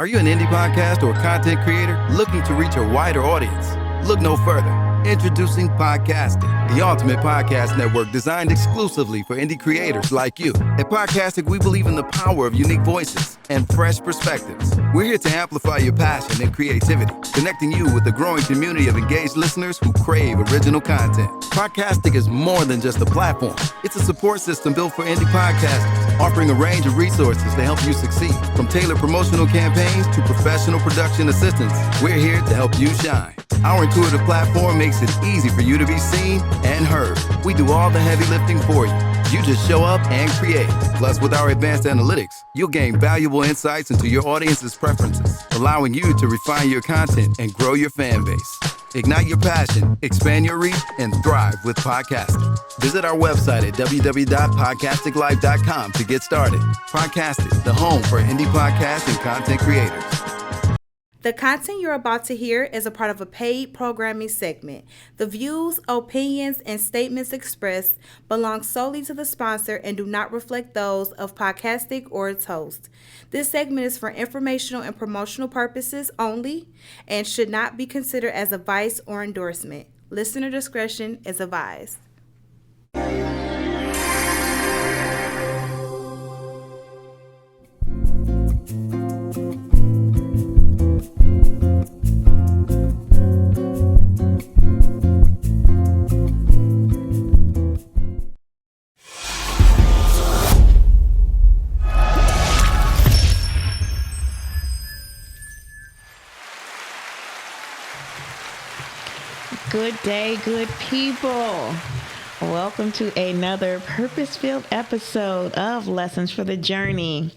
Are you an indie podcast or content creator looking to reach a wider audience? Look no further. Introducing Podcastic, the ultimate podcast network designed exclusively for indie creators like you. At Podcastic, we believe in the power of unique voices and fresh perspectives. We're here to amplify your passion and creativity, connecting you with a growing community of engaged listeners who crave original content. Podcastic is more than just a platform. It's a support system built for indie podcasters, offering a range of resources to help you succeed. From tailored promotional campaigns to professional production assistance, we're here to help you shine. Our intuitive platform makes it easy for you to be seen and heard. We do all the heavy lifting for you. You just show up and create. Plus, with our advanced analytics, you'll gain valuable insights into your audience's preferences, allowing you to refine your content and grow your fan base. Ignite your passion, expand your reach, and thrive with podcasting. Visit our website at www.podcasticlife.com to get started. Podcasting, the home for indie podcasts and content creators. The content you're about to hear is a part of a paid programming segment. The views, opinions, and statements expressed belong solely to the sponsor and do not reflect those of Podcastic or its host. This segment is for informational and promotional purposes only and should not be considered as advice or endorsement. Listener discretion is advised. Good day, good people. Welcome to another purpose-filled episode of Lessons for the Journey.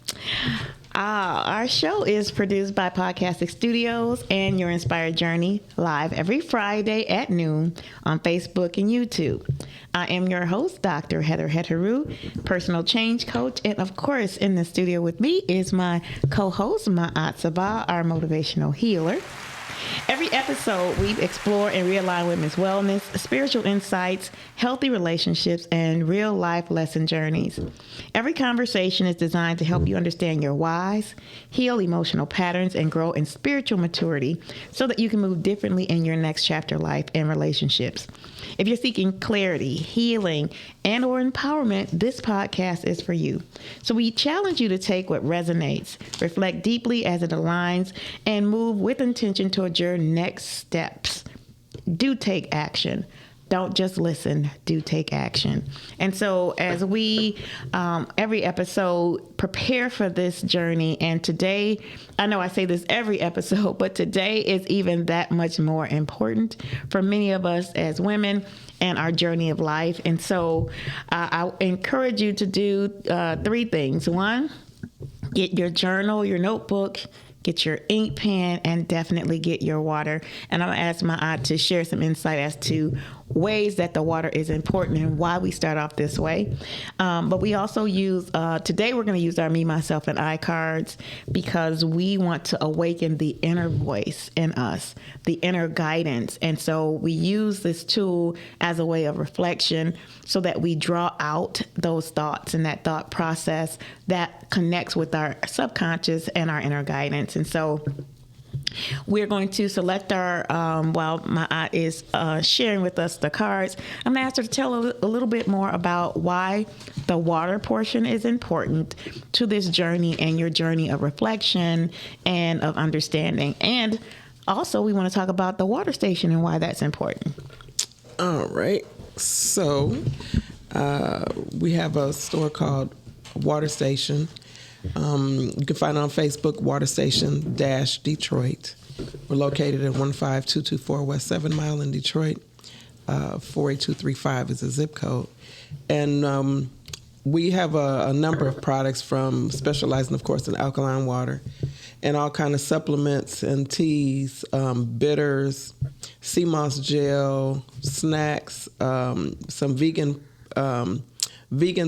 Our show is produced by Podcastic Studios and Your Inspired Journey, live every Friday at noon on Facebook and YouTube. I am your host, Dr. Hetheru, personal change coach, and of course, in the studio with me is my co-host, my aunt Seba, our motivational healer. Every episode, we explore and realign women's wellness, spiritual insights, healthy relationships, and real-life lesson journeys. Every conversation is designed to help you understand your whys, heal emotional patterns, and grow in spiritual maturity so that you can move differently in your next chapter life and relationships. If you're seeking clarity, healing, and or empowerment, this podcast is for you. So we challenge you to take what resonates, reflect deeply as it aligns, and move with intention towards your next steps. Do take action. Don't just listen, do take action. And so as we, every episode, prepare for this journey, and today, I know I say this every episode, but today is even that much more important for many of us as women and our journey of life. And so I encourage you to do three things. One, get your journal, your notebook, get your ink pen, and definitely get your water. And I'm going to ask my aunt to share some insight as to ways that the water is important and why we start off this way. But we also use, today we're going to use our Me, Myself, and I cards because we want to awaken the inner voice in us, the inner guidance. And so we use this tool as a way of reflection so that we draw out those thoughts and that thought process that connects with our subconscious and our inner guidance. And so we're going to select our, while my aunt is sharing with us the cards, I'm going to ask her to tell a little bit more about why the water portion is important to this journey and your journey of reflection and of understanding. And also, we want to talk about the water station and why that's important. All right. So we have a store called Water Station. You can find it on Facebook, Water Station Detroit. We're located at 15224 West 7 Mile in Detroit. 48235 is the zip code. And we have a number of products from specializing, of course, in alkaline water and all kind of supplements and teas, bitters, sea moss gel, snacks, some vegan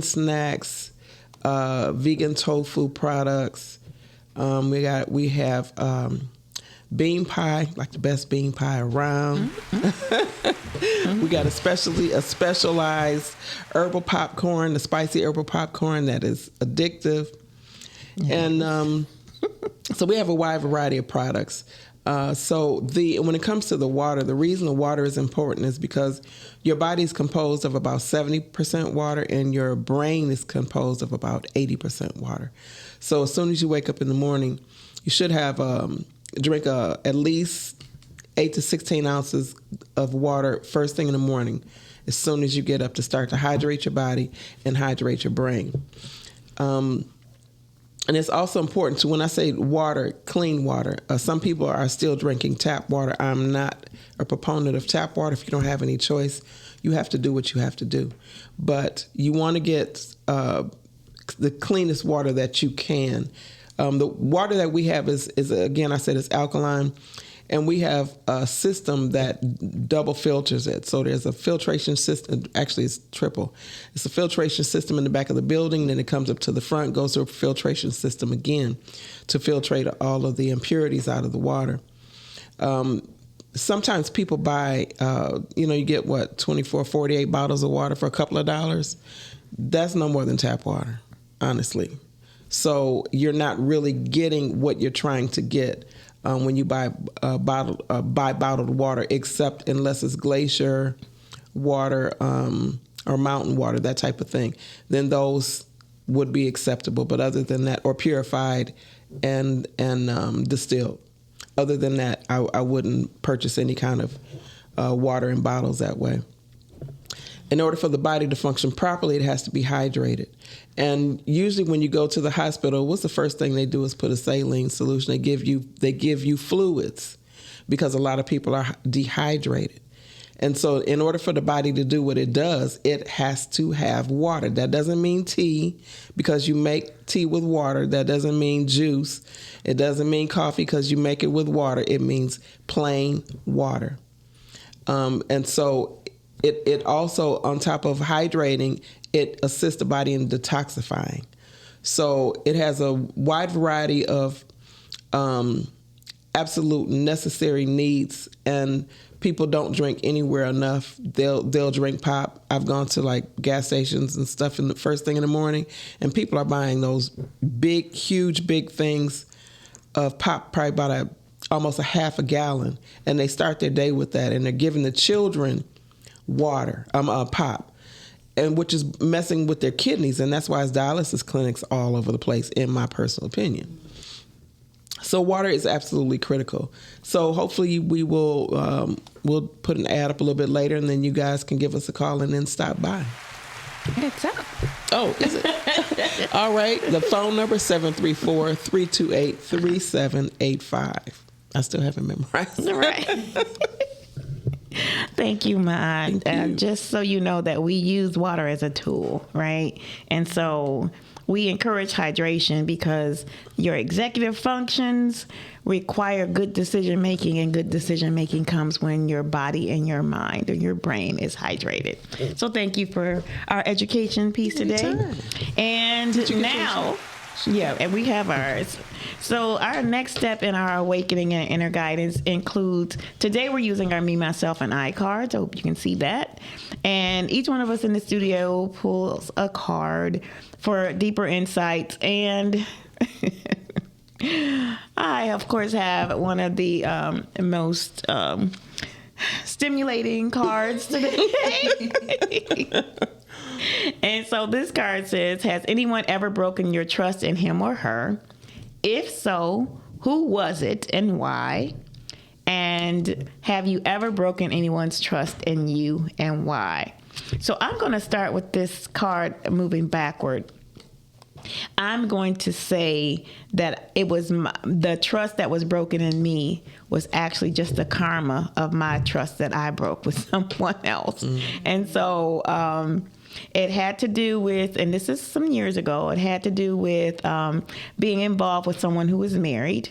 snacks, vegan tofu products. We have bean pie, like the best bean pie around. Mm-hmm. We got a specialized herbal popcorn, the spicy herbal popcorn that is addictive. Mm-hmm. And So we have a wide variety of products. When it comes to the water, the reason the water is important is because your body is composed of about 70% water and your brain is composed of about 80% water. So as soon as you wake up in the morning, you should have drink at least 8 to 16 ounces of water first thing in the morning, as soon as you get up, to start to hydrate your body and hydrate your brain. And it's also important to, when I say water, clean water. Some people are still drinking tap water. I'm not a proponent of tap water. If you don't have any choice, you have to do what you have to do. But you want to get the cleanest water that you can. The water that we have is again, I said, it's alkaline. And we have a system that double filters it. So there's a filtration system. Actually, it's triple. It's a filtration system in the back of the building. Then it comes up to the front, goes through a filtration system again to filtrate all of the impurities out of the water. Sometimes people buy, you get 24, 48 bottles of water for a couple of dollars. That's no more than tap water, honestly. So you're not really getting what you're trying to get when you buy bottled water, except unless it's glacier water or mountain water, that type of thing. Then those would be acceptable. But other than that, or purified and distilled. Other than that, I wouldn't purchase any kind of water in bottles that way. In order for the body to function properly, it has to be hydrated. And usually when you go to the hospital, what's the first thing they do is put a saline solution. They give you fluids because a lot of people are dehydrated. And so in order for the body to do what it does, it has to have water. That doesn't mean tea, because you make tea with water. That doesn't mean juice. It doesn't mean coffee because you make it with water. It means plain water. And so it also, on top of hydrating, it assists the body in detoxifying. So it has a wide variety of absolute necessary needs, and people don't drink anywhere enough. They'll drink pop. I've gone to like gas stations and stuff in the first thing in the morning, and people are buying those huge things of pop, probably about almost a half a gallon, and they start their day with that, and they're giving the children water, pop, and which is messing with their kidneys, and that's why there's dialysis clinics all over the place, in my personal opinion. So water is absolutely critical. So hopefully we'll put an ad up a little bit later, and then you guys can give us a call and then stop by. It's up. Oh, is it? All right. The phone number is 734-328-3785. I still haven't memorized. Right. Thank you, Ma. Just so you know that we use water as a tool, right? And so we encourage hydration because your executive functions require good decision making, and good decision making comes when your body and your mind or your brain is hydrated. So thank you for our education piece today. And now, and we have ours. So our next step in our awakening and inner guidance includes, today we're using our Me, Myself, and I cards. I hope you can see that. And each one of us in the studio pulls a card for deeper insights. And I, of course, have one of the most stimulating cards today. And so this card says, has anyone ever broken your trust in him or her? If so, who was it and why? And have you ever broken anyone's trust in you and why? So I'm going to start with this card moving backward. I'm going to say that it was the trust that was broken in me was actually just the karma of my trust that I broke with someone else. Mm-hmm. And so it had to do with, and this is some years ago, it had to do with being involved with someone who was married.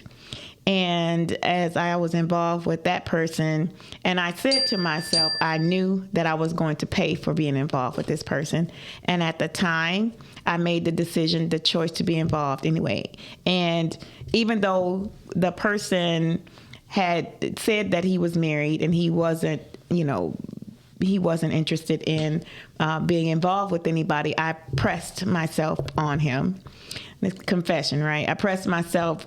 And as I was involved with that person, and I said to myself, I knew that I was going to pay for being involved with this person. And at the time, I made the choice to be involved anyway. And even though the person had said that he was married and he wasn't interested in being involved with anybody, I pressed myself on him. Confession, right? I pressed myself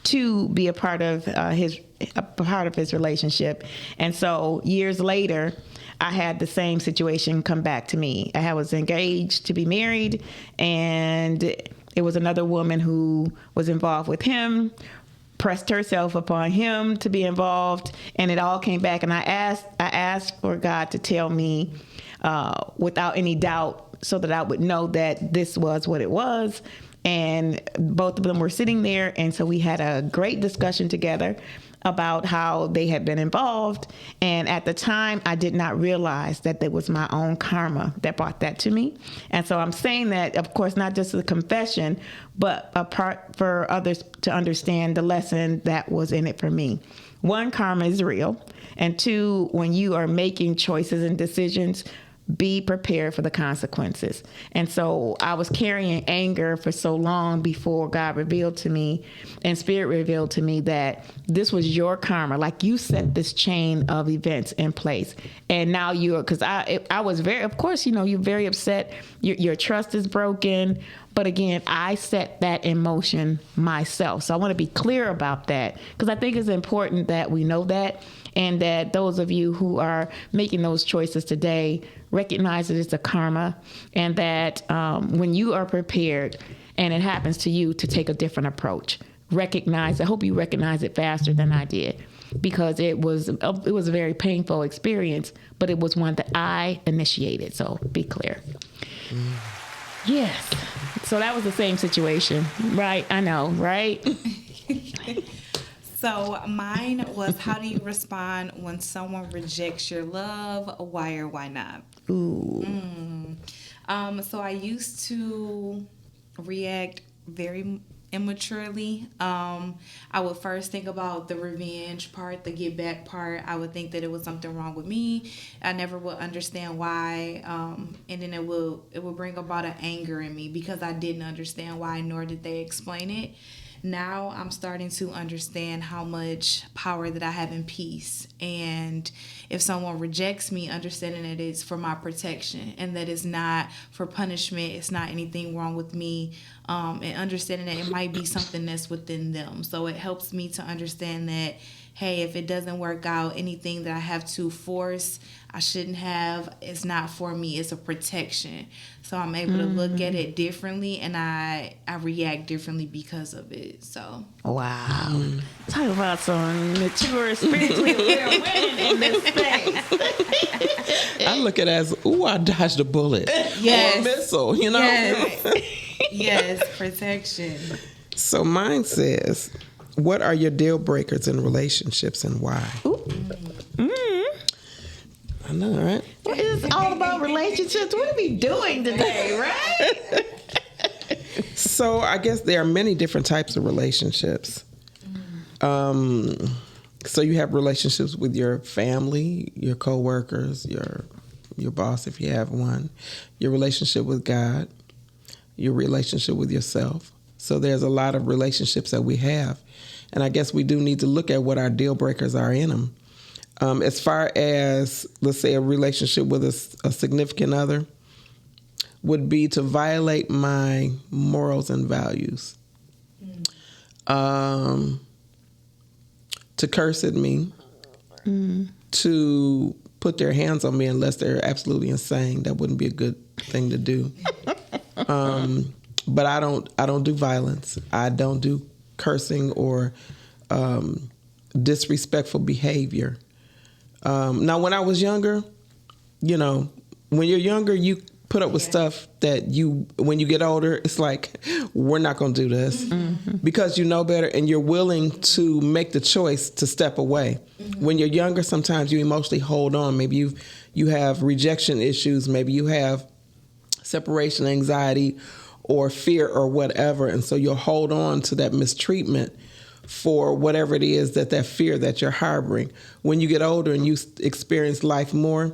to be a part of his relationship. And so years later, I had the same situation come back to me. I was engaged to be married, and it was another woman who was involved with him, pressed herself upon him to be involved, and it all came back. And I asked for God to tell me without any doubt, so that I would know that this was what it was. And both of them were sitting there, and so we had a great discussion together about how they had been involved. And at the time, I did not realize that it was my own karma that brought that to me. And so I'm saying that, of course, not just a confession, but a part for others to understand the lesson that was in it for me. One, karma is real. And two, when you are making choices and decisions, be prepared for the consequences. And so I was carrying anger for so long before God revealed to me and Spirit revealed to me that this was your karma. Like, you set this chain of events in place. And now because I was very, of course, you're very upset. Your trust is broken. But again, I set that in motion myself. So I want to be clear about that, because I think it's important that we know that, and that those of you who are making those choices today recognize that it's a karma, and that when you are prepared and it happens to you, to take a different approach. I hope you recognize it faster than I did, because it was a very painful experience, but it was one that I initiated. So be clear. Yes. So that was the same situation, right? I know, right? So mine was, how do you respond when someone rejects your love? Why or why not? Ooh. So I used to react very immaturely. I would first think about the revenge part, the get back part. I would think that it was something wrong with me. I never would understand why. And then it would bring about an anger in me because I didn't understand why, nor did they explain it. Now I'm starting to understand how much power that I have in peace. And if someone rejects me, understanding that it's for my protection and that it's not for punishment, it's not anything wrong with me, and understanding that it might be something that's within them. So it helps me to understand that, hey, if it doesn't work out, anything that I have to force, I shouldn't have, it's not for me, it's a protection. So I'm able to look at it differently, and I react differently because of it. So wow. Talk about some mature, spiritually aware women in this space. I look at it as, ooh, I dodged a bullet. Yes. Or a missile, Yes. Yes, protection. So mine says, what are your deal breakers in relationships and why? I know, right? Well, it's all about relationships. What are we doing today, right? So I guess there are many different types of relationships. So you have relationships with your family, your coworkers, your boss if you have one, your relationship with God, your relationship with yourself. So there's a lot of relationships that we have. And I guess we do need to look at what our deal breakers are in them. As far as, let's say, a relationship with a significant other would be to violate my morals and values, to curse at me, to put their hands on me unless they're absolutely insane. That wouldn't be a good thing to do. But I don't do violence. I don't do cursing or disrespectful behavior. Now, when I was younger, when you're younger, you put up with stuff that when you get older, it's like, we're not going to do this because you know better and you're willing to make the choice to step away. When you're younger, sometimes you emotionally hold on. Maybe you have rejection issues. Maybe you have separation anxiety or fear or whatever. And so you'll hold on to that mistreatment for whatever it is that fear that you're harboring. When you get older and you experience life more,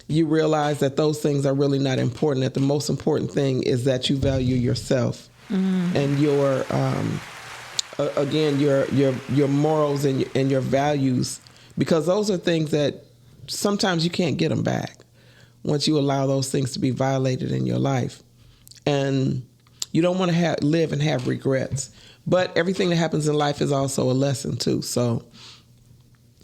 you realize that those things are really not important. That the most important thing is that you value yourself and your morals and your values, because those are things that sometimes you can't get them back once you allow those things to be violated in your life. And you don't want to live and have regrets. But everything that happens in life is also a lesson too. So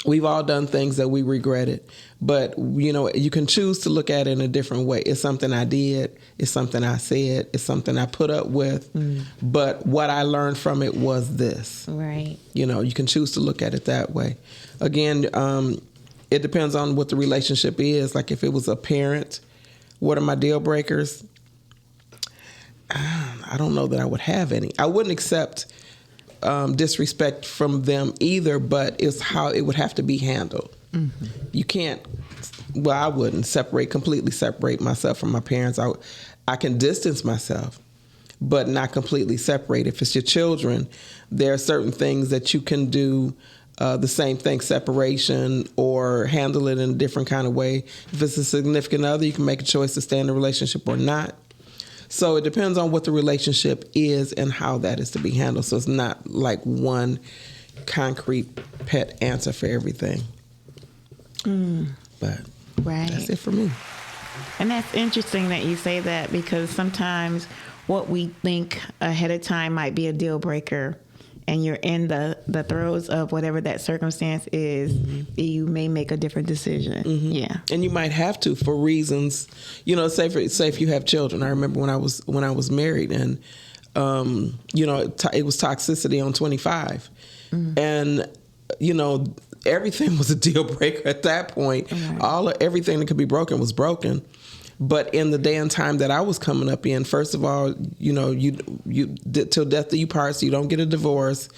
we've all done things that we regretted, but you can choose to look at it in a different way. It's something I did. It's something I said. It's something I put up with. But what I learned from it was this. Right. You can choose to look at it that way. Again, it depends on what the relationship is. Like if it was a parent, what are my deal breakers? I don't know that I would have any. I wouldn't accept disrespect from them either, but it's how it would have to be handled. Mm-hmm. You can't, I wouldn't completely separate myself from my parents. I can distance myself, but not completely separate. If it's your children, there are certain things that you can do the same thing, separation, or handle it in a different kind of way. If it's a significant other, you can make a choice to stay in the relationship or not. So it depends on what the relationship is and how that is to be handled. So it's not like one concrete pet answer for everything. But that's it for me. And that's interesting that you say that, because sometimes what we think ahead of time might be a deal breaker, and you're in the throes of whatever that circumstance is, you may make a different decision. Yeah. And you might have to for reasons, say if you have children. I remember when I was married, and it was toxicity on 25. And everything was a deal breaker at that point. Everything that could be broken was broken. But in the day and time that I was coming up in, first of all, you till death do you part, so you don't get a divorce.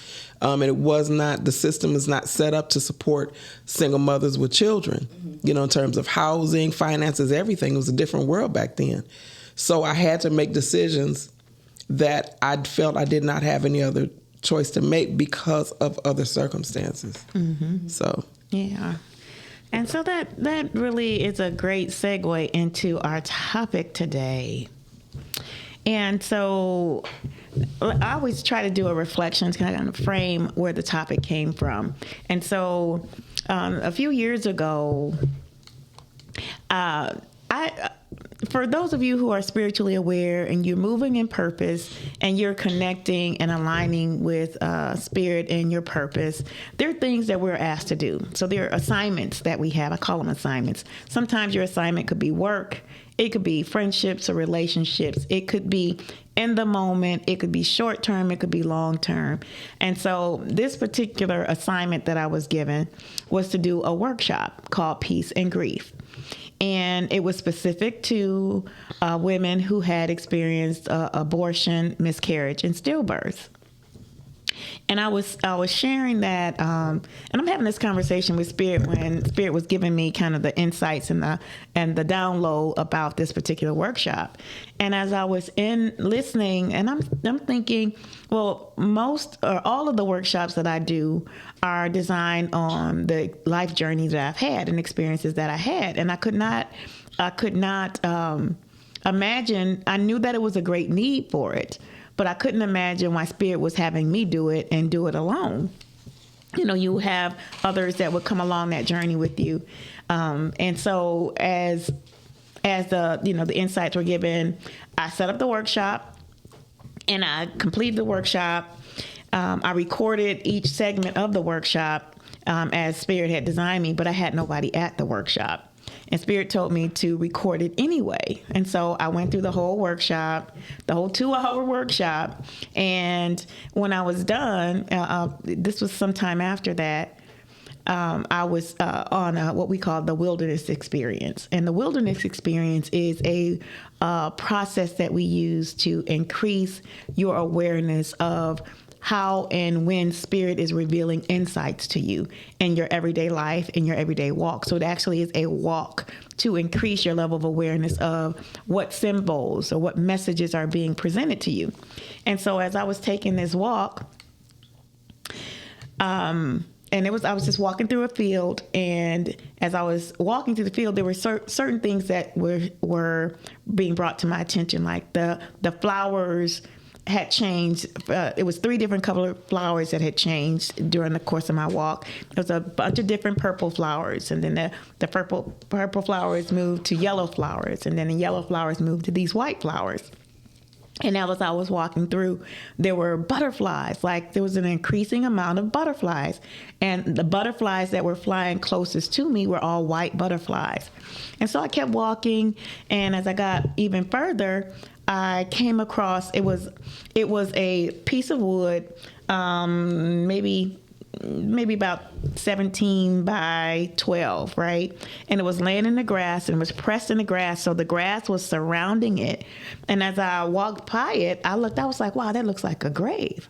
And the system is not set up to support single mothers with children, in terms of housing, finances, everything. It was a different world back then. So I had to make decisions that I felt I did not have any other choice to make because of other circumstances. So. Yeah. And so that really is a great segue into our topic today. And so I always try to do a reflection to kind of frame where the topic came from. And so a few years ago, for those of you who are spiritually aware and you're moving in purpose and you're connecting and aligning with spirit and your purpose, there are things that we're asked to do. So there are assignments that we have. I call them assignments. Sometimes your assignment could be work. It could be friendships or relationships. It could be in the moment. It could be short term. It could be long term. And so this particular assignment that I was given was to do a workshop called Peace and Grief. And it was specific to women who had experienced abortion, miscarriage, and stillbirths. And I was sharing that, and I'm having this conversation with Spirit when Spirit was giving me kind of the insights and the download about this particular workshop. And as I was listening, and I'm thinking, well, most or all of the workshops that I do are designed on the life journey that I've had and experiences that I had, and I could not imagine. I knew that it was a great need for it, but I couldn't imagine why Spirit was having me do it and do it alone. You have others that would come along that journey with you. And so as the insights were given, I set up the workshop and I completed the workshop. I recorded each segment of the workshop as Spirit had designed me, but I had nobody at the workshop. And Spirit told me to record it anyway. And so I went through the whole workshop, the whole 2-hour workshop. And when I was done, this was sometime after that, I was on what we call the wilderness experience. And the wilderness experience is a process that we use to increase your awareness of how and when Spirit is revealing insights to you in your everyday life, in your everyday walk. So it actually is a walk to increase your level of awareness of what symbols or what messages are being presented to you. And so as I was taking this walk, and I was just walking through a field, and as I was walking through the field, there were certain things that were being brought to my attention, like the flowers had changed. It was 3 different color flowers that had changed during the course of my walk. There was a bunch of different purple flowers, and then the purple flowers moved to yellow flowers, and then the yellow flowers moved to these white flowers. And as I was walking through, there were butterflies. Like there was an increasing amount of butterflies. And the butterflies that were flying closest to me were all white butterflies. And so I kept walking. And as I got even further, I came across, it was a piece of wood, maybe about 17 by 12, right? And it was laying in the grass and it was pressed in the grass. So the grass was surrounding it. And as I walked by it, I was like, wow, that looks like a grave.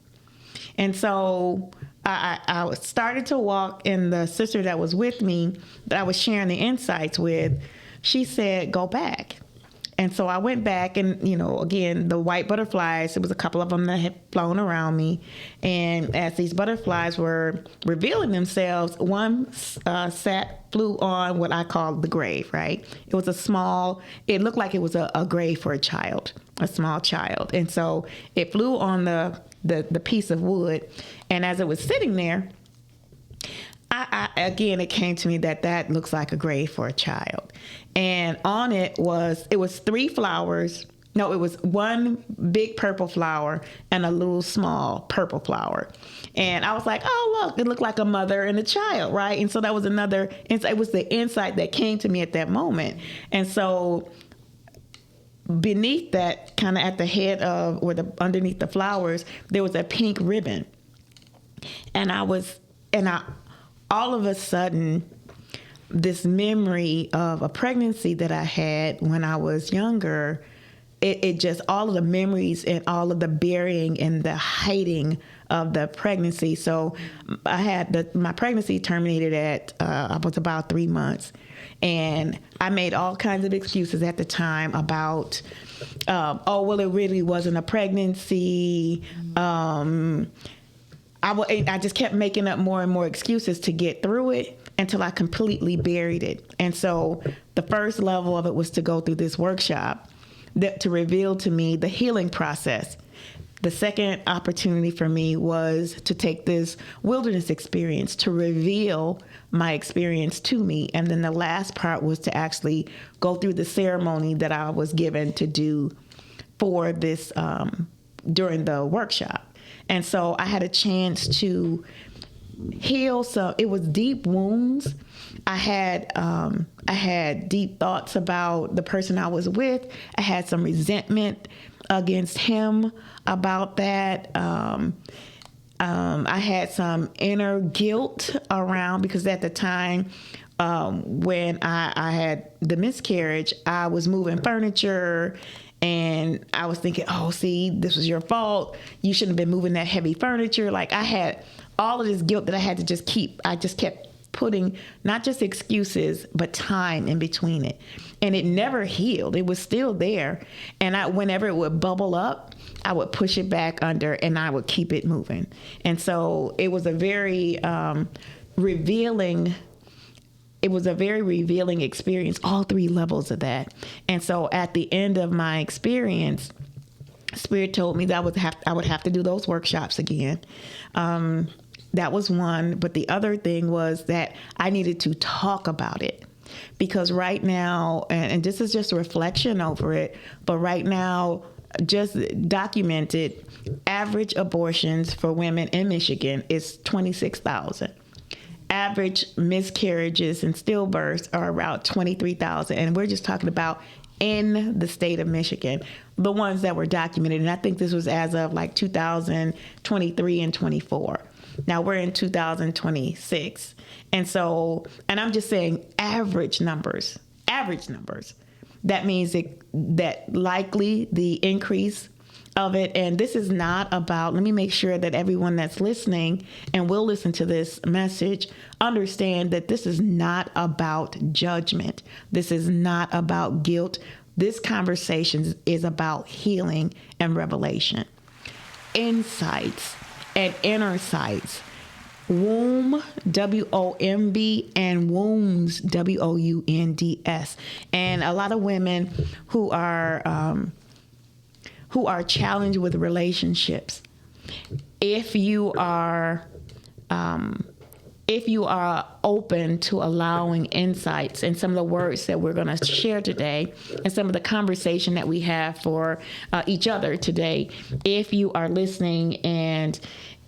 And so I started to walk, and the sister that was with me, that I was sharing the insights with, she said, go back. And so I went back, and, again, the white butterflies, there was a couple of them that had flown around me. And as these butterflies were revealing themselves, one flew on what I call the grave, right? It was it looked like it was a grave for a small child. And so it flew on the piece of wood. And as it was sitting there, again, it came to me that looks like a grave for a child. And on it was 3 flowers. No, it was one big purple flower and a little small purple flower. And I was like, oh, look, it looked like a mother and a child, right? And so that was it was the insight that came to me at that moment. And so beneath that, kind of at the head of, or underneath the flowers, there was a pink ribbon. And all of a sudden, this memory of a pregnancy that I had when I was younger, it just, all of the memories and all of the burying and the hiding of the pregnancy. So I had my pregnancy terminated at, I was about 3 months. And I made all kinds of excuses at the time about, it really wasn't a pregnancy. I just kept making up more and more excuses to get through it until I completely buried it. And so the first level of it was to go through this workshop to reveal to me the healing process. The second opportunity for me was to take this wilderness experience to reveal my experience to me. And then the last part was to actually go through the ceremony that I was given to do for this during the workshop. And so I had a chance to heal. So it was deep wounds. I had deep thoughts about the person I was with. I had some resentment against him about that. I had some inner guilt around, because at the time when I had the miscarriage, I was moving furniture. And I was thinking, this was your fault. You shouldn't have been moving that heavy furniture. Like, I had all of this guilt that I had to just keep. I just kept putting not just excuses, but time in between it. And it never healed. It was still there. And whenever it would bubble up, I would push it back under and I would keep it moving. And so it was a very revealing experience, all 3 levels of that. And so at the end of my experience, Spirit told me that I would have to do those workshops again. That was one. But the other thing was that I needed to talk about it. Because right now, and this is just a reflection over it, but right now, just documented, average abortions for women in Michigan is 26,000. Average miscarriages and stillbirths are around 23,000. And we're just talking about in the state of Michigan, the ones that were documented. And I think this was as of like 2023 and 24. Now we're in 2026. And I'm just saying average numbers. That means that likely the increase of it. And this is not about, let me make sure that everyone that's listening and will listen to this message understand that this is not about judgment. This is not about guilt. This conversation is about healing and revelation, insights and inner sights. Womb, W-O-M-B, and wounds, W-O-U-N-D-S. And a lot of women who are challenged with relationships. If you are if you are open to allowing insights and some of the words that we're going to share today and some of the conversation that we have for each other today, if you are listening and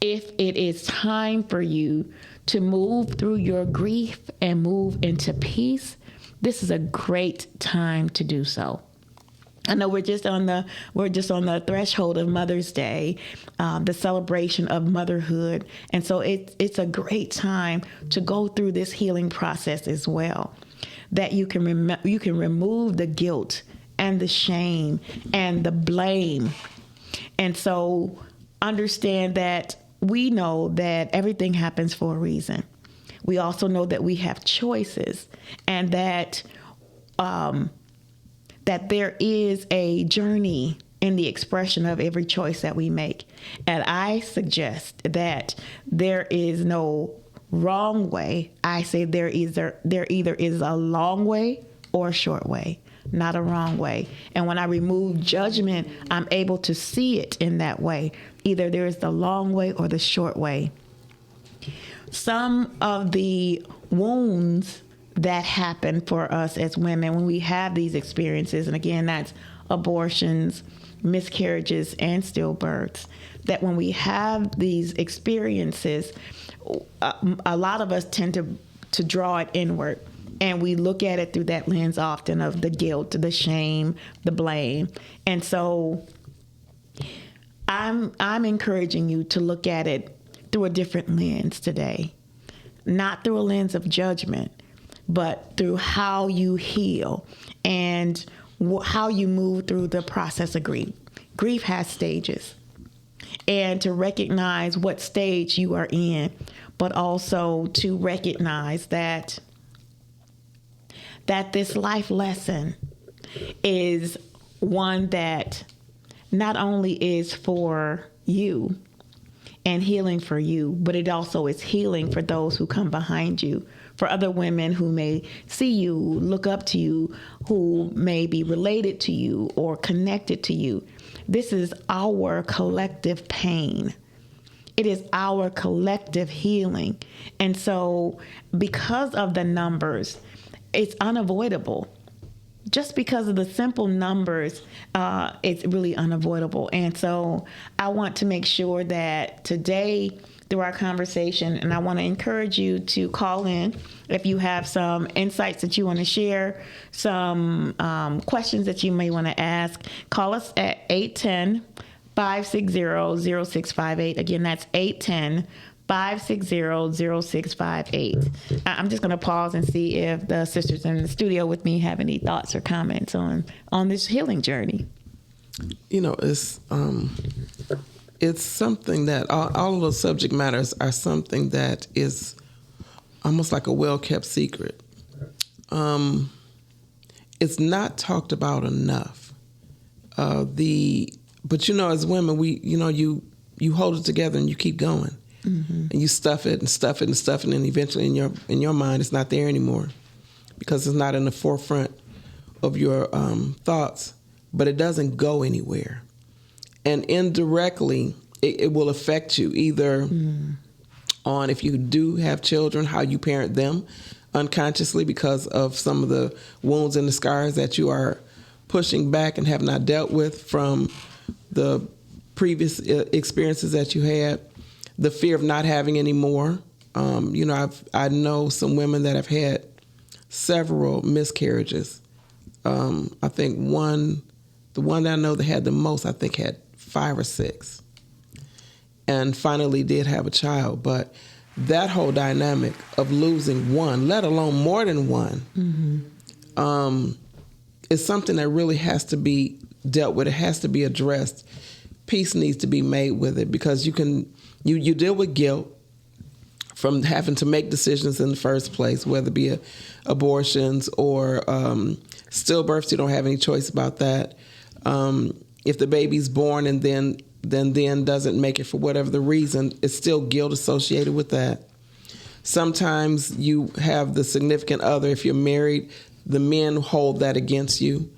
if it is time for you to move through your grief and move into peace, this is a great time to do so. I know we're just on the threshold of Mother's Day, the celebration of motherhood, and so it's a great time to go through this healing process as well. That you can remove the guilt and the shame and the blame, and so understand that we know that everything happens for a reason. We also know that we have choices, and that there is a journey in the expression of every choice that we make. And I suggest that there is no wrong way. I say there either is a long way or a short way, not a wrong way. And when I remove judgment, I'm able to see it in that way. Either there is the long way or the short way. Some of the wounds that happen for us as women when we have these experiences, and again, that's abortions, miscarriages, and stillbirths, that when we have these experiences, a lot of us tend to draw it inward, and we look at it through that lens often of the guilt, the shame, the blame. And so I'm encouraging you to look at it through a different lens today, not through a lens of judgment, but through how you heal and how you move through the process of grief. Grief has stages, and to recognize what stage you are in, but also to recognize that this life lesson is one that not only is for you and healing for you, but it also is healing for those who come behind you, for other women who may see you, look up to you, who may be related to you or connected to you. This is our collective pain. It is our collective healing. And so because of the numbers, it's unavoidable. Just because of the simple numbers, it's really unavoidable. And so I want to make sure that today, through our conversation, and I want to encourage you to call in if you have some insights that you want to share, some questions that you may want to ask. Call us at 810-560-0658. Again, that's 810-560-0658. I'm just going to pause and see if the sisters in the studio with me have any thoughts or comments on this healing journey. You know, it's something that all of those subject matters are something that is almost like a well-kept secret. It's not talked about enough. But you know, as women, you hold it together and you keep going. Mm-hmm. And you stuff it and stuff it and stuff it, and eventually in your mind it's not there anymore because it's not in the forefront of your thoughts, but it doesn't go anywhere. And indirectly, it will affect you either on, if you do have children, how you parent them unconsciously because of some of the wounds and the scars that you are pushing back and have not dealt with from the previous experiences that you had. The fear of not having any more. I know some women that have had several miscarriages. I think the one that I know that had the most, I think had 5 or 6, and finally did have a child. But that whole dynamic of losing one, let alone more than one, is something that really has to be dealt with. It has to be addressed. Peace needs to be made with it, because you deal with guilt from having to make decisions in the first place, whether it be abortions or stillbirths. You don't have any choice about that. If the baby's born and then doesn't make it for whatever the reason, it's still guilt associated with that. Sometimes you have the significant other. If you're married, the men hold that against you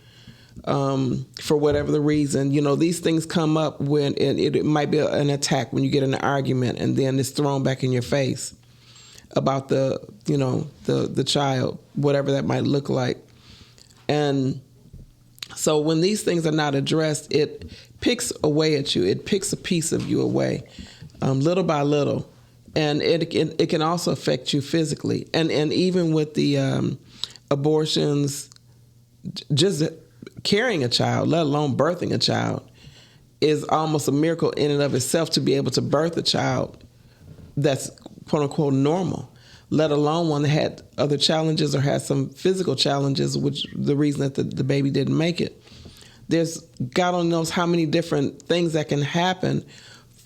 for whatever the reason. These things come up when it might be an attack, when you get in an argument and then it's thrown back in your face. about the child, whatever that might look like. And so when these things are not addressed, it picks away at you. It picks a piece of you away, little by little. And it can also affect you physically. And even with the abortions, just carrying a child, let alone birthing a child, is almost a miracle in and of itself to be able to birth a child that's quote unquote normal, let alone one that had other challenges or had some physical challenges, which the reason that the baby didn't make it. There's God only knows how many different things that can happen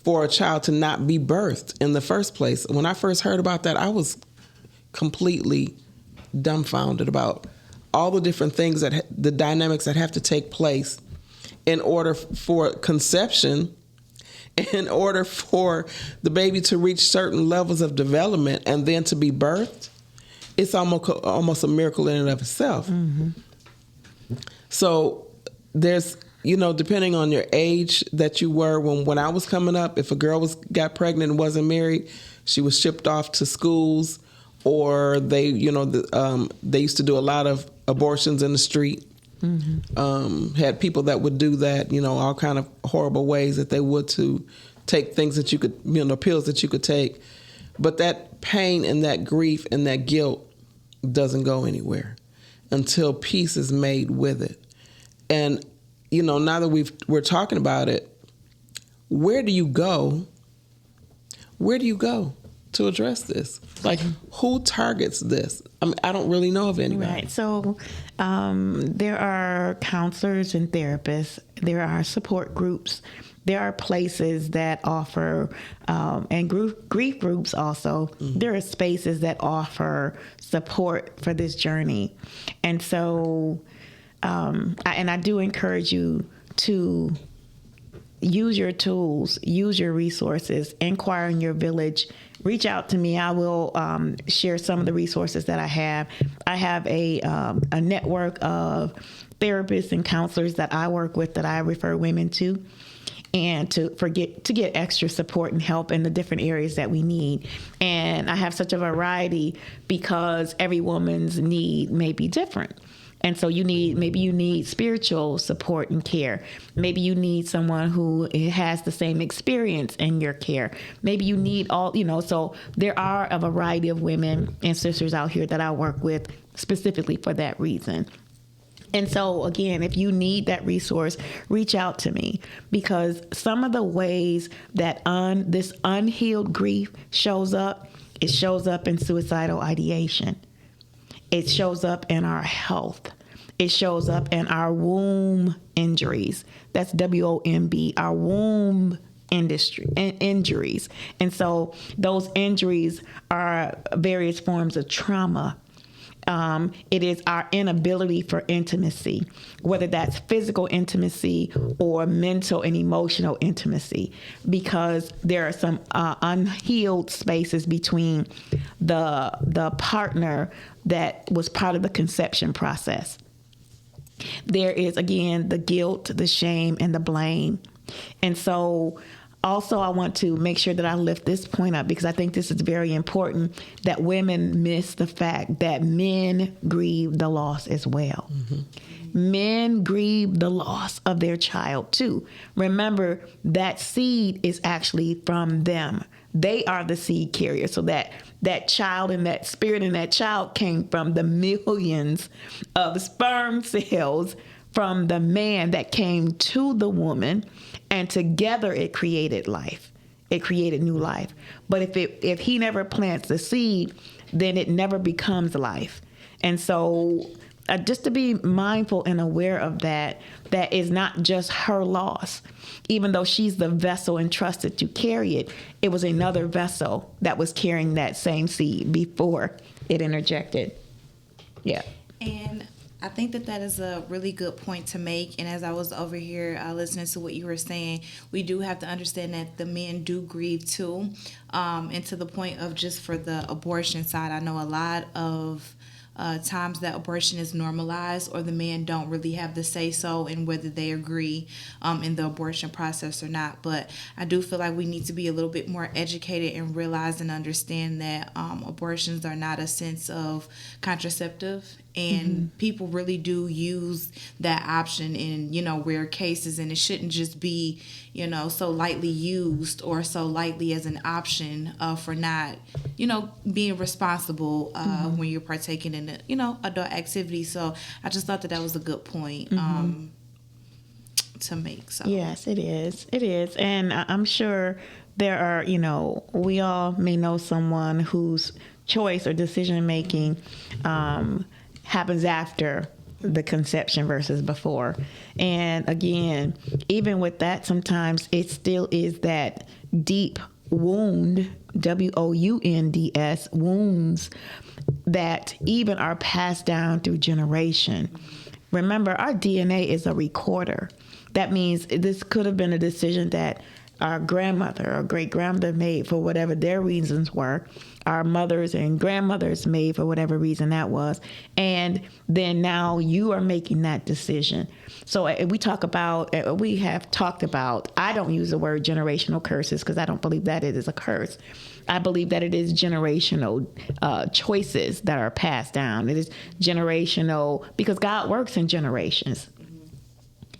for a child to not be birthed in the first place. When I first heard about that, I was completely dumbfounded about all the different things the dynamics that have to take place in order for conception, in order for the baby to reach certain levels of development and then to be birthed. It's almost a miracle in and of itself. Mm-hmm. So there's, depending on your age that you were when I was coming up, if a girl got pregnant and wasn't married, she was shipped off to schools, or they used to do a lot of abortions in the street. Mm-hmm. Had people that would do that, all kind of horrible ways that they would to take things that you could, pills that you could take. But that pain and that grief and that guilt doesn't go anywhere until peace is made with it. And, now that we're talking about it, where do you go? Where do you go to address this? Like, who targets this? I mean, I don't really know of anybody. Right. So there are counselors and therapists. There are support groups. There are places that offer, and grief groups also. Mm-hmm. There are spaces that offer support for this journey. And so, I do encourage you to use your tools, use your resources, inquire in your village. Reach out to me. I will share some of the resources that I have. I have a network of therapists and counselors that I work with that I refer women to, and to get extra support and help in the different areas that we need. And I have such a variety because every woman's need may be different. And so maybe you need spiritual support and care. Maybe you need someone who has the same experience in your care. Maybe you need so there are a variety of women and sisters out here that I work with specifically for that reason. And so, again, if you need that resource, reach out to me, because some of the ways that this unhealed grief shows up, it shows up in suicidal ideation. It shows up in our health. It shows up in our womb injuries. That's WOMB, our womb injuries. And so those injuries are various forms of trauma. It is our inability for intimacy, whether that's physical intimacy or mental and emotional intimacy, because there are some unhealed spaces between the partner that was part of the conception process. There is, again, the guilt, the shame, and the blame. And so also, I want to make sure that I lift this point up, because I think this is very important, that women miss the fact that men grieve the loss as well. Mm-hmm. Men grieve the loss of their child too. Remember, that seed is actually from them. They are the seed carrier. So that child and that spirit and that child came from the millions of sperm cells from the man that came to the woman, and together it created life. It created new life. But if he never plants the seed, then it never becomes life. And so just to be mindful and aware of that is not just her loss. Even though she's the vessel entrusted to carry it, it was another vessel that was carrying that same seed before it interjected. Yeah. And I think that is a really good point to make. And as I was over here listening to what you were saying, we do have to understand that the men do grieve too. And to the point of just for the abortion side, I know a lot of times that abortion is normalized, or the men don't really have the say so in whether they agree in the abortion process or not. But I do feel like we need to be a little bit more educated and realize and understand that abortions are not a sense of contraceptive, and people really do use that option in, rare cases, and it shouldn't just be, so lightly used or so lightly as an option for not, being responsible when you're partaking in, adult activity. So I just thought that was a good point to make. So yes, it is. It is. And I'm sure there are, we all may know someone whose choice or decision making happens after the conception versus before. And again, even with that, sometimes it still is that deep wound, WOUNDS, wounds that even are passed down through generation. Remember, our DNA is a recorder. That means this could have been a decision that our grandmother or great-grandmother made for whatever their reasons were. Our mothers and grandmothers made for whatever reason that was. And then now you are making that decision. So we have talked about, I don't use the word generational curses because I don't believe that it is a curse. I believe that it is generational choices that are passed down. It is generational because God works in generations.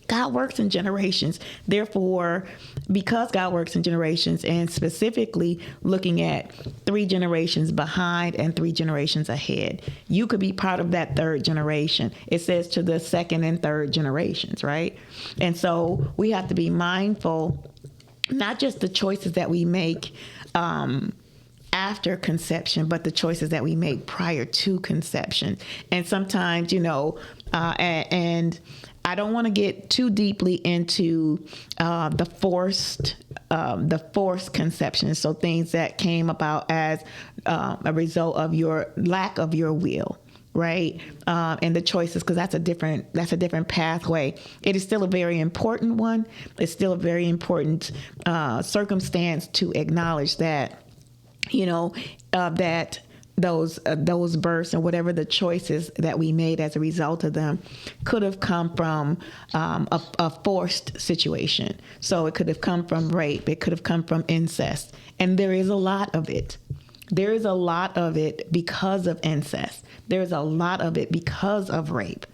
God works in generations. Therefore, because God works in generations, and specifically looking at 3 generations behind and 3 generations ahead, you could be part of that 3rd generation. It says to the 2nd and 3rd generations, right? And so we have to be mindful, not just the choices that we make after conception, but the choices that we make prior to conception. And sometimes, and I don't want to get too deeply into the forced conception. So things that came about as a result of your lack of your will, right? And the choices, because that's a different pathway. It is still a very important one. It's still a very important circumstance to acknowledge that, that those births and whatever the choices that we made as a result of them could have come from a forced situation. So it could have come from rape. It could have come from incest. And there is a lot of it. There is a lot of it because of incest. There is a lot of it because of rape.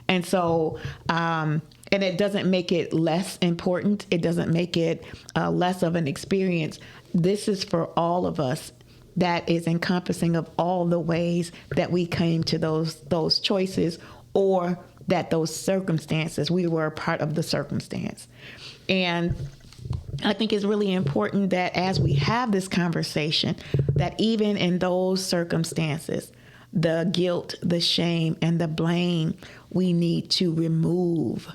And so, and it doesn't make it less important. It doesn't make it less of an experience. This is for all of us. That is encompassing of all the ways that we came to those choices, or that those circumstances, we were a part of the circumstance. And I think it's really important that as we have this conversation, that even in those circumstances, the guilt, the shame, and the blame, we need to remove.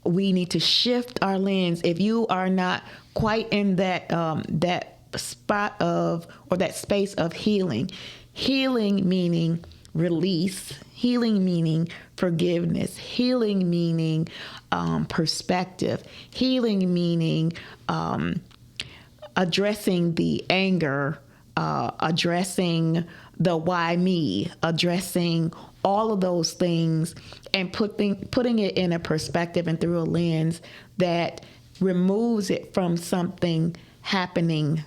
We need to shift our lens. If you are not quite in that spot of, or that space of healing meaning release, healing meaning forgiveness, healing meaning perspective, healing meaning addressing the anger, addressing the why me, addressing all of those things, and putting it in a perspective and through a lens that removes it from something happening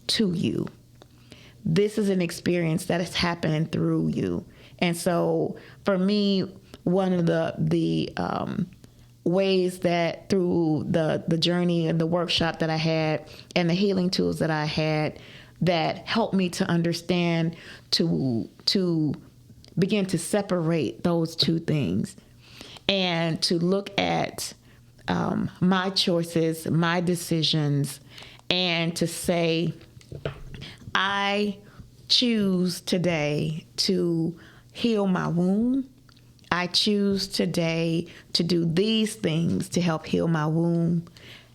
to you. This is an experience that is happening through you. And so for me, one of the ways that through the journey and the workshop that I had and the healing tools that I had that helped me to understand, to begin to separate those two things and to look at my choices, my decisions, and to say, I choose today to heal my wound. I choose today to do these things to help heal my wound.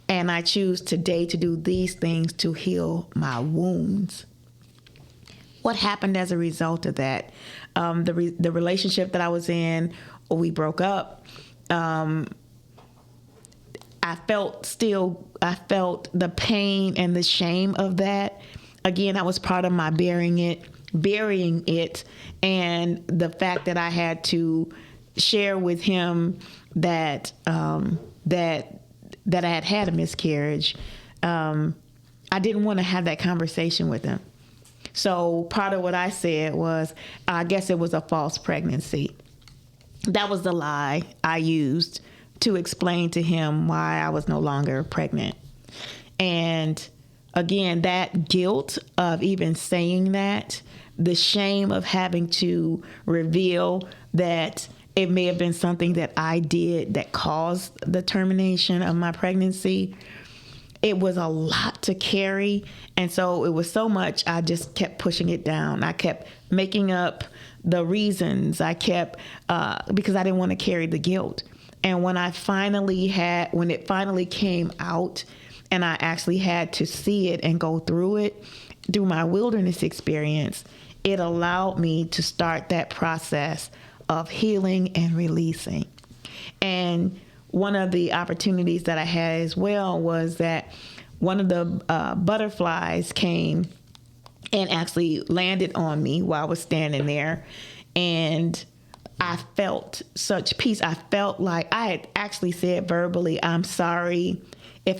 And I choose today to do these things to heal my wounds. What happened as a result of that? The relationship that I was in, we broke up. I felt the pain and the shame of that. Again, that was part of my bearing it. burying it, and the fact that I had to share with him that that I had a miscarriage. I didn't want to have that conversation with him. So part of what I said was, I guess it was a false pregnancy. That was the lie I used to explain to him why I was no longer pregnant. And again, that guilt of even saying that, the shame of having to reveal that it may have been something that I did that caused the termination of my pregnancy, it was a lot to carry. And so it was so much, I just kept pushing it down. I kept making up the reasons. I kept, because I didn't want to carry the guilt. And when it finally came out and I actually had to see it and go through it, through my wilderness experience, it allowed me to start that process of healing and releasing. And one of the opportunities that I had as well was that one of the butterflies came and actually landed on me while I was standing there. And I felt such peace. I felt like I had actually said verbally, I'm sorry if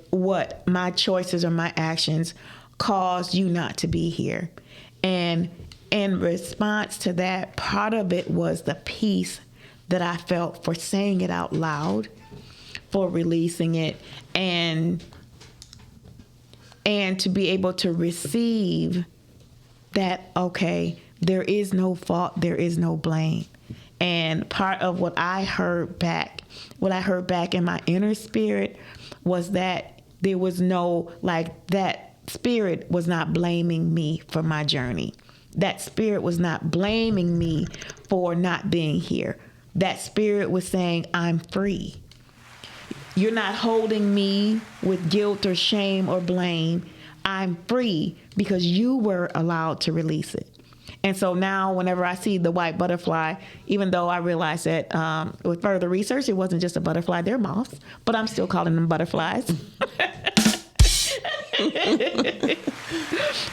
what my choices or my actions caused you not to be here. And in response to that, part of it was the peace that I felt for saying it out loud, for releasing it, and to be able to receive that, okay, there is no fault, there is no blame. And part of what I heard back in my inner spirit was that there was no, that spirit was not blaming me for my journey. That spirit was not blaming me for not being here. That spirit was saying, I'm free. You're not holding me with guilt or shame or blame. I'm free because you were allowed to release it. And so now whenever I see the white butterfly, even though I realize that with further research, it wasn't just a butterfly, they're moths, but I'm still calling them butterflies.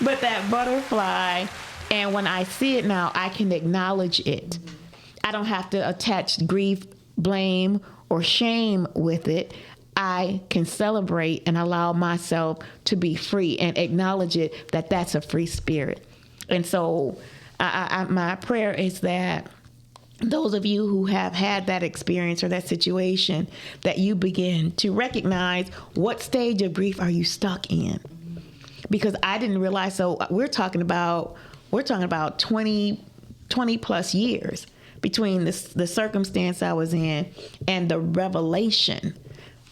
But that butterfly, and when I see it now, I can acknowledge it. I don't have to attach grief, blame, or shame with it. I can celebrate and allow myself to be free and acknowledge it, that that's a free spirit. And so my prayer is that those of you who have had that experience or that situation, that you begin to recognize what stage of grief are you stuck in. Because I didn't realize, so we're talking about 20 plus years between the circumstance I was in and the revelation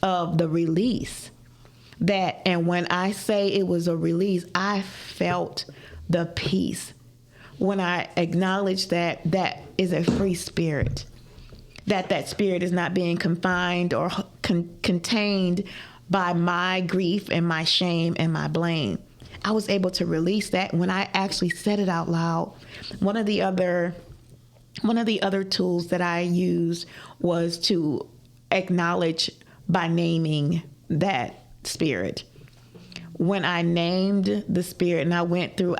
of the release. And when I say it was a release, I felt the peace when I acknowledged that is a free spirit, that spirit is not being confined or contained by my grief and my shame and my blame. I was able to release that when I actually said it out loud. One of the other tools that I used was to acknowledge by naming that spirit. When I named the spirit, and I went through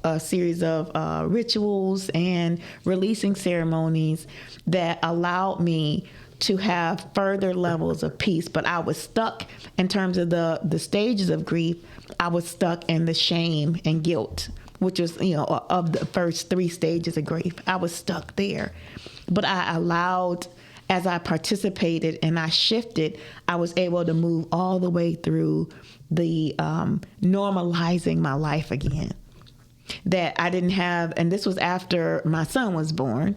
a series of rituals and releasing ceremonies that allowed me to have further levels of peace. But I was stuck in terms of the stages of grief. I was stuck in the shame and guilt, which was, of the first 3 stages of grief. I was stuck there. But I allowed, as I participated and I shifted, I was able to move all the way through the normalizing my life again. That I didn't have, and this was after my son was born.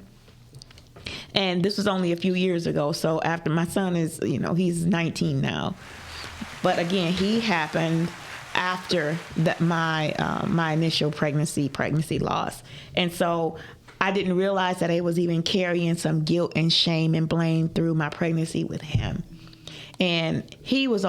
And this was only a few years ago. So after my son is, he's 19 now. But again, he happened after my initial pregnancy loss. And so I didn't realize that I was even carrying some guilt and shame and blame through my pregnancy with him. And he was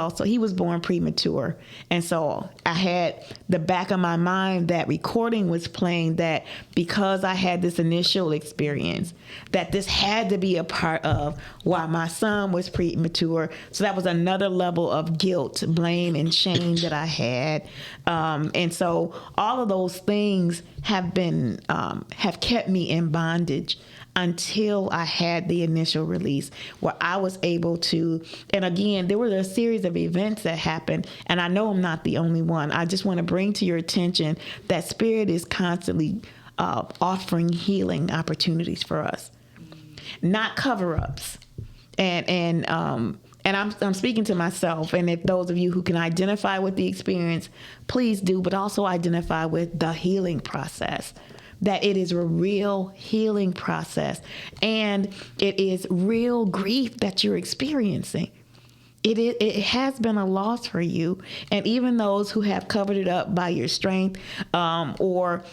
born premature. And so I had the back of my mind that recording was playing, that because I had this initial experience, that this had to be a part of why my son was premature. So that was another level of guilt, blame, and shame that I had. And so all of those things have kept me in bondage until I had the initial release where I was able to, and again, there were a series of events that happened, and I know I'm not the only one. I just want to bring to your attention that Spirit is constantly offering healing opportunities for us, not cover-ups. And I'm speaking to myself, and if those of you who can identify with the experience, please do, but also identify with the healing process. That it is a real healing process, and it is real grief that you're experiencing. It has been a loss for you, and even those who have covered it up by your strength, or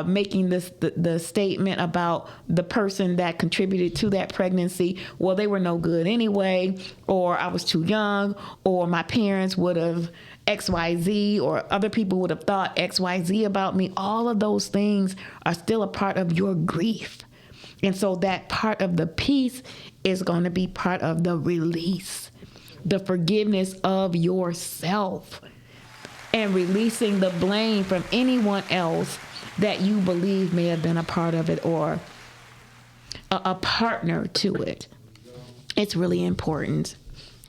making the statement about the person that contributed to that pregnancy, well, they were no good anyway, or I was too young, or my parents would have XYZ, or other people would have thought XYZ about me. All of those things are still a part of your grief. And so that part of the peace is going to be part of the release, the forgiveness of yourself, and releasing the blame from anyone else that you believe may have been a part of it or a partner to it. It's really important.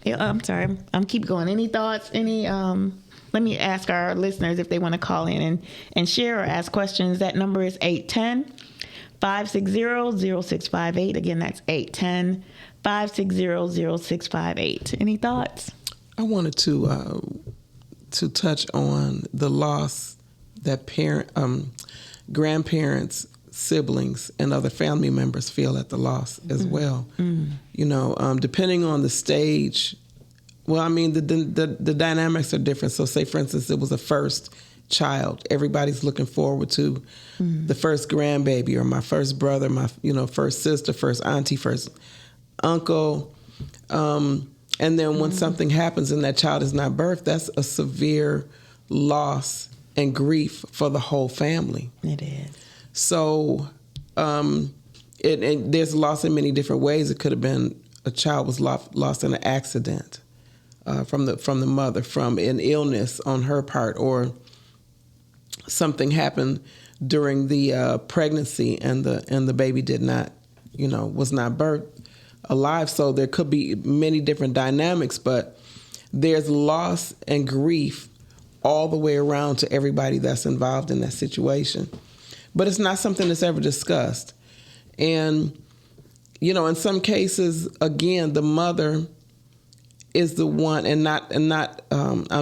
I'm sorry. I'm keep going. Any thoughts? Let me ask our listeners if they want to call in and share or ask questions. That number is 810-560-0658. Again, that's 810-560-0658. Any thoughts? I wanted to touch on the loss that grandparents, siblings, and other family members feel at the loss as well. You know, depending on the stage. Well, I mean, the dynamics are different. So say, for instance, it was a first child. Everybody's looking forward to the first grandbaby, or my first brother, my first sister, first auntie, first uncle. And then when something happens and that child is not birthed, that's a severe loss and grief for the whole family. It is. So there's loss in many different ways. It could have been a child was lost in an accident from the mother, from an illness on her part, or something happened during the pregnancy and the baby did not, was not birthed alive. So there could be many different dynamics, but there's loss and grief all the way around to everybody that's involved in that situation. But it's not something that's ever discussed. And, in some cases, again, the mother is the one, I'm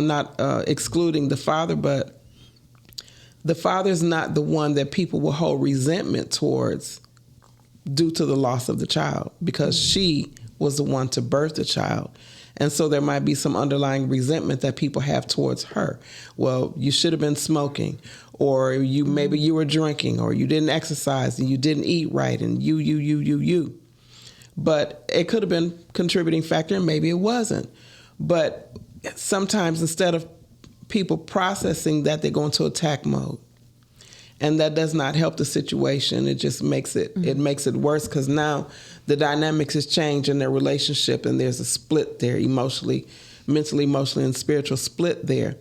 not excluding the father, but the father's not the one that people will hold resentment towards due to the loss of the child, because she was the one to birth the child. And so there might be some underlying resentment that people have towards her. Well, you should have been smoking, or maybe you were drinking, or you didn't exercise and you didn't eat right, and you. But it could have been a contributing factor, and maybe it wasn't. But sometimes instead of people processing that, they go into attack mode. And that does not help the situation. It just makes it makes it worse, because now the dynamics has changed in their relationship, and there's a split there, mentally, emotionally, and spiritual split there.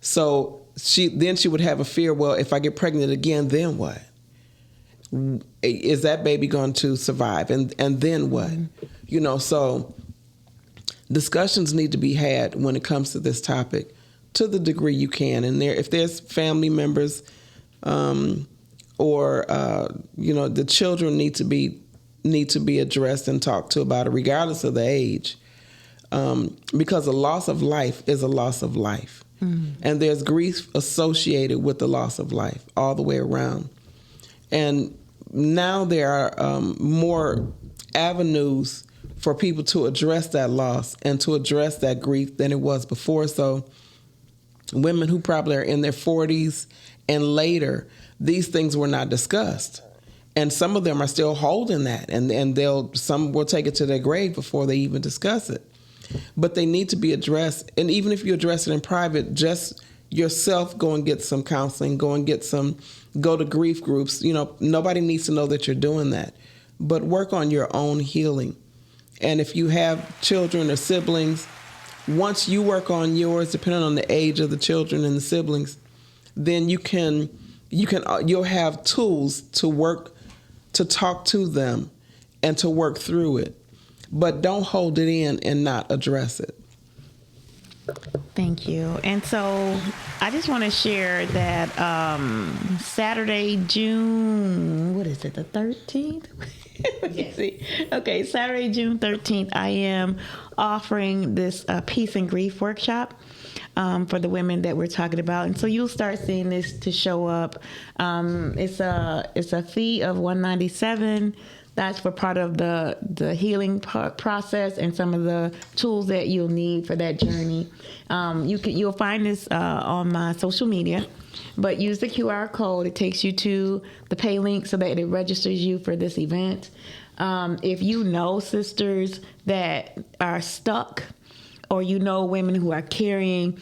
So she would have a fear, well, if I get pregnant again, then what? Is that baby going to survive? And then what? So discussions need to be had when it comes to this topic to the degree you can. And if there's family members, or the children need to be addressed and talked to about it, regardless of the age, because a loss of life is a loss of life, and there's grief associated with the loss of life all the way around. And now there are more avenues for people to address that loss and to address that grief than it was before. So women who probably are in their 40s and later, these things were not discussed. And some of them are still holding that, and some will take it to their grave before they even discuss it. but they need to be addressed. And even if you address it in private, just yourself go and get some counseling, go to grief groups. Nobody needs to know that you're doing that, but work on your own healing. And if you have children or siblings, once you work on yours, depending on the age of the children and the siblings, then you'll have tools to talk to them and to work through it. But don't hold it in and not address it. Thank you. And so I just want to share that Saturday, June, what is it, the 13th? Yes. Okay, Saturday, June 13th, I am offering this peace and grief workshop for the women that we're talking about. And so you'll start seeing this to show up. It's a fee of $197. That's for part of the healing process and some of the tools that you'll need for that journey. You'll find this on my social media, but use the QR code. It takes you to the pay link so that it registers you for this event. If you know sisters that are stuck, or women who are carrying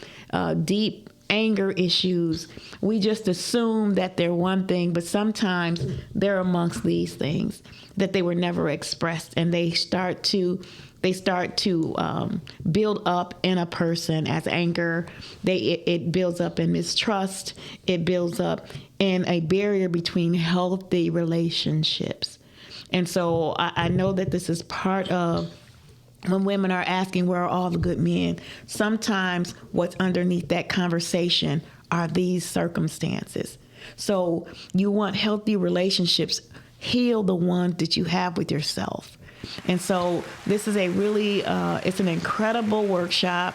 deep anger issues, we just assume that they're one thing, but sometimes they're amongst these things that they were never expressed, and they start to build up in a person as anger. It builds up in mistrust. It builds up in a barrier between healthy relationships. And so I know that this is part of when women are asking, where are all the good men? Sometimes what's underneath that conversation are these circumstances. So you want healthy relationships. Heal the one that you have with yourself. And so this is a really, it's an incredible workshop.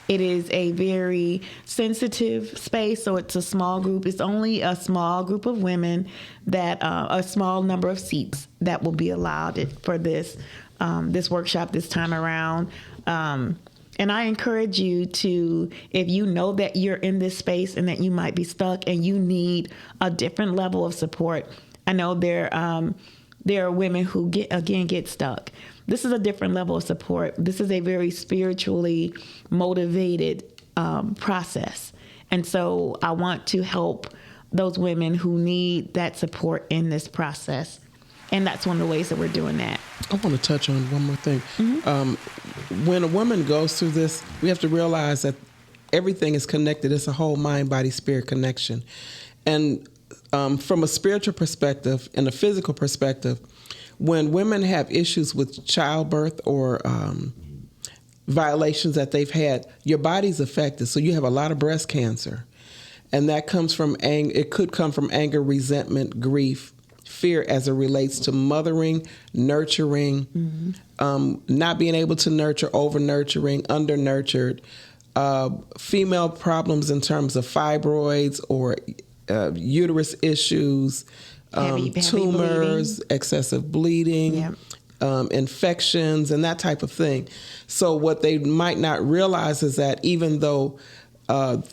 It is a very sensitive space, so it's a small group. It's only a small group of women that, a small number of seats that will be allowed for this workshop this time around. And I encourage you to, if you know that you're in this space and that you might be stuck and you need a different level of support. I know there are women who get stuck. This is a different level of support. This is a very spiritually motivated process. And so I want to help those women who need that support in this process. And that's one of the ways that we're doing that. I want to touch on one more thing. Mm-hmm. When a woman goes through this, we have to realize that everything is connected. It's a whole mind, body, spirit connection. And from a spiritual perspective and a physical perspective, when women have issues with childbirth or violations that they've had, your body's affected. So you have a lot of breast cancer. And that comes from it could come from anger, resentment, grief, fear as it relates to mothering, nurturing, not being able to nurture, over-nurturing, under-nurtured, female problems in terms of fibroids or uterus issues, heavy tumors, bleeding. Excessive bleeding, infections, and that type of thing. So what they might not realize is that even though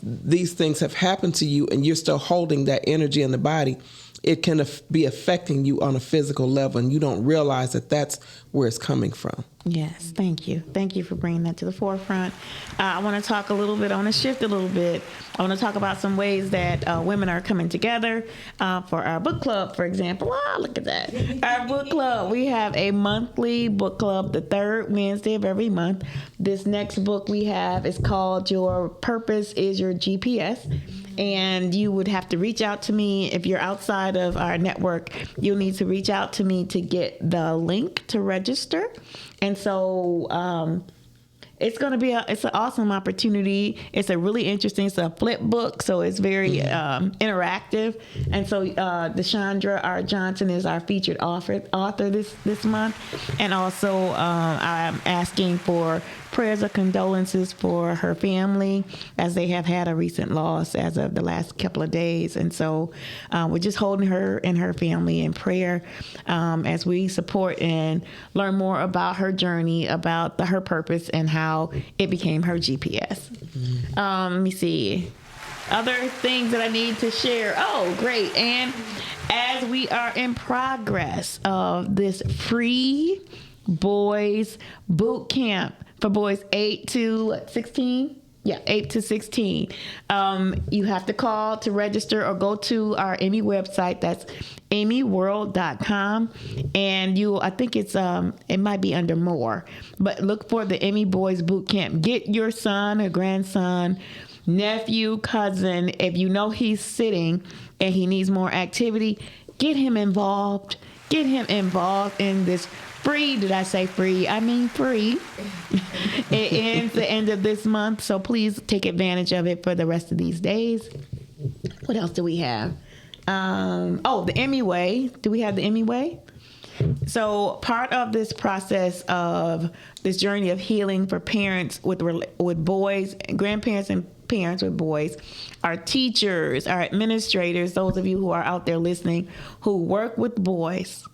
these things have happened to you and you're still holding that energy in the body, it can be affecting you on a physical level, and you don't realize that that's where it's coming from. Yes, thank you. Thank you for bringing that to the forefront. I want to talk a little bit, I want to shift a little bit. I want to talk about some ways that women are coming together for our book club, for example. Oh, look at that. Our book club. We have a monthly book club, the third Wednesday of every month. This next book we have is called Your Purpose is Your GPS. And you would have to reach out to me. If you're outside of our network, you'll need to reach out to me to get the link to register. And so it's going to be it's an awesome opportunity. It's a really interesting, it's a flip book, so it's very interactive. And so Deshandra R. Johnson is our featured author this month. And also I'm asking for prayers of condolences for her family, as they have had a recent loss as of the last couple of days. And so we're just holding her and her family in prayer as we support and learn more about her journey, about her purpose, and how it became her GPS. Let me see. Other things that I need to share. Oh, great. And as we are in progress of this free boys boot camp for boys 8 to 16. Yeah, 8 to 16. You have to call to register or go to our Emmy website. That's emmyworld.com. And I think it might be under more, but look for the Emmy Boys Boot Camp. Get your son or grandson, nephew, cousin. If you know he's sitting and he needs more activity, get him involved. Get him involved in this free. Did I say free? I mean free. It ends the end of this month, so please take advantage of it for the rest of these days. What else do we have? The Emmy Way. Do we have the Emmy Way? So part of this process of this journey of healing for parents with boys, grandparents and parents with boys, our teachers, our administrators, those of you who are out there listening who work with boys,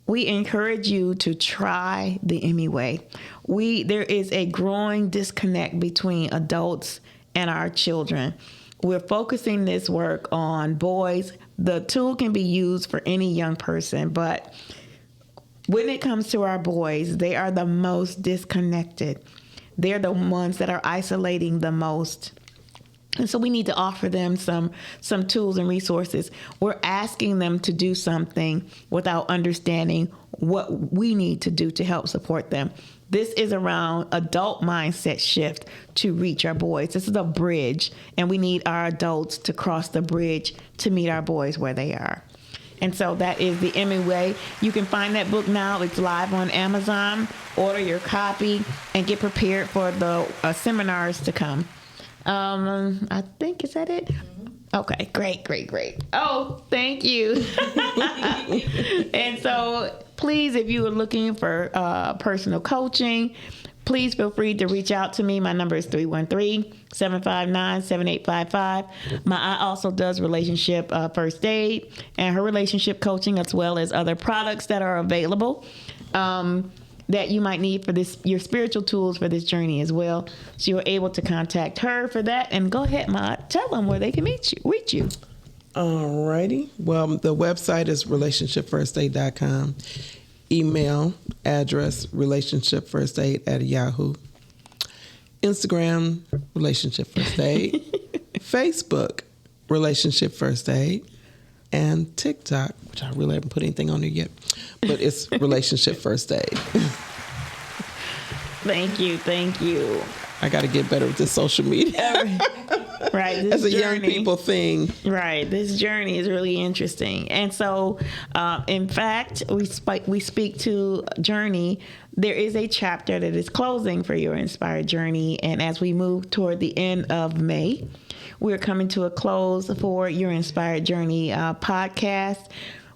we encourage you to try the Emmy Way. There is a growing disconnect between adults and our children. We're focusing this work on boys. The tool can be used for any young person, but when it comes to our boys, they are the most disconnected. They're the ones that are isolating the most. And so we need to offer them some tools and resources. We're asking them to do something without understanding what we need to do to help support them. This is around adult mindset shift to reach our boys. This is a bridge, and we need our adults to cross the bridge to meet our boys where they are. And so that is the Emmy Way. You can find that book now. It's live on Amazon. Order your copy and get prepared for the seminars to come. I think, is that it? Okay, great. Oh, thank you. And so please, if you are looking for personal coaching, please feel free to reach out to me. My number is 313-759-7855. My aunt also does relationship first aid and her relationship coaching, as well as other products that are available that you might need for this, your spiritual tools for this journey as well. So you're able to contact her for that. And go ahead, Ma, tell them where they can reach you. All righty. Well, the website is relationshipfirstaid.com. Email address relationshipfirstaid@yahoo. Instagram, Relationship First Aid. Facebook, Relationship First Aid. And TikTok, which I really haven't put anything on there yet, but it's Relationship First Aid. Thank you. I got to get better with this social media. Right. As a young people thing. Right. This journey is really interesting. And so, in fact, we speak to Journey. There is a chapter that is closing for your Inspired Journey. And as we move toward the end of May, we're coming to a close for your Inspired Journey podcast.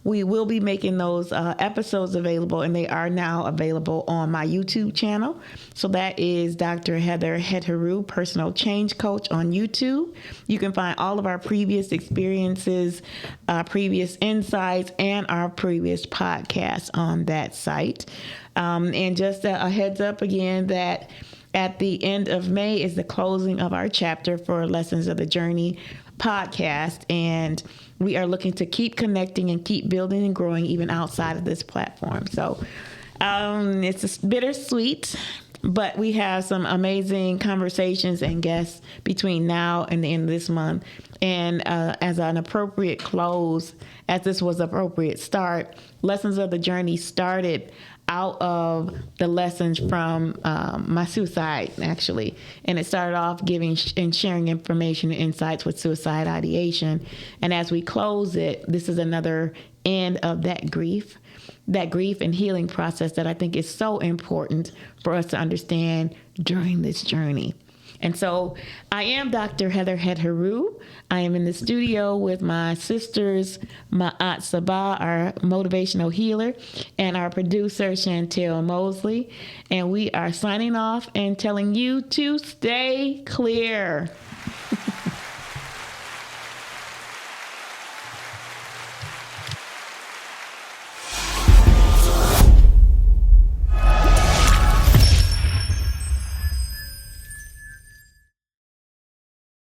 We will be making those episodes available, and they are now available on my YouTube channel. So that is Dr. Hetheru, Personal Change Coach on YouTube. You can find all of our previous experiences, previous insights, and our previous podcasts on that site. And just a heads up again that at the end of May is the closing of our chapter for Lessons of the Journey podcast, and we are looking to keep connecting and keep building and growing even outside of this platform. So it's bittersweet, but we have some amazing conversations and guests between now and the end of this month. And as an appropriate close, as this was appropriate start, Lessons of the Journey started out of the lessons from my suicide, actually. And it started off giving and sharing information and insights with suicide ideation. And as we close it, this is another end of that grief and healing process that I think is so important for us to understand during this journey. And so I am Dr. Hetheru. I am in the studio with my sisters, my aunt Seba, our motivational healer, and our producer, Chantel Mosley. And we are signing off and telling you to stay clear.